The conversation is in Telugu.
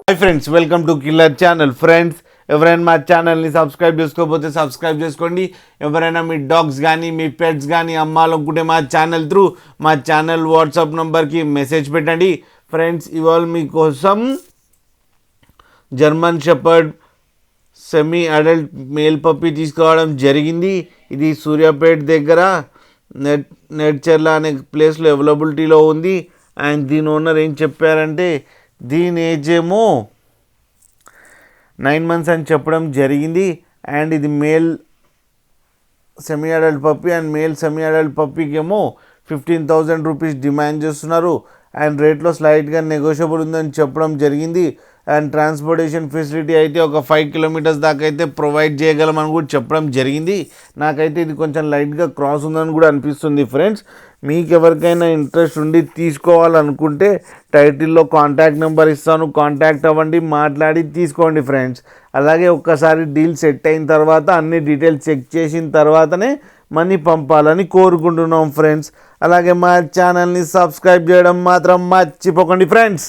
Hi friends, welcome to killer channel. Friends, ఎవరైనా మా ఛానల్ని సబ్స్క్రైబ్ చేసుకోకపోతే సబ్స్క్రైబ్ చేసుకోండి. ఎవరైనా మీ డాగ్స్ కానీ మీ పెట్స్ కానీ అమ్మాలనుకుంటే మా ఛానల్ త్రూ మా ఛానల్ వాట్సాప్ నెంబర్కి మెసేజ్ పెట్టండి. ఫ్రెండ్స్, ఇవాళ మీకోసం German shepherd semi adult male puppy తీసుకురావడం జరిగింది. ఇది సూర్యాపేట దగ్గర నెడ్చెర్ల అనే ప్లేస్లో అవైలబిలిటీలో ఉంది. అండ్ దీని ఓనర్ ఏం చెప్పారంటే దీని ఏజ్ ఏమో 9 months అని చెప్పడం జరిగింది. అండ్ ఇది male semi adult puppy and male semi adult పప్పీకి ఏమో 15,000 రూపీస్ డిమాండ్ చేస్తున్నారు. అండ్ రేట్లో స్లైట్గా నెగోషియబుల్ ఉందని చెప్పడం జరిగింది. అండ్ ట్రాన్స్పోర్టేషన్ ఫెసిలిటీ అయితే ఒక 5 kilometers దాకా అయితే ప్రొవైడ్ చేయగలమని కూడా చెప్పడం జరిగింది. నాకైతే ఇది కొంచెం లైట్గా క్రాస్ ఉందని కూడా అనిపిస్తుంది. ఫ్రెండ్స్, మీకు ఎవరికైనా ఇంట్రెస్ట్ ఉండి తీసుకోవాలనుకుంటే టైటిల్లో కాంటాక్ట్ నెంబర్ ఇస్తాను, కాంటాక్ట్ అవ్వండి, మాట్లాడి తీసుకోండి. ఫ్రెండ్స్, అలాగే ఒక్కసారి డీల్ సెట్ అయిన తర్వాత అన్ని డీటెయిల్స్ చెక్ చేసిన తర్వాతనే మనీ పంపాలని కోరుకుంటున్నాం. ఫ్రెండ్స్, అలాగే మా ఛానల్ని సబ్స్క్రైబ్ చేయడం మాత్రం మర్చిపోకండి. ఫ్రెండ్స్.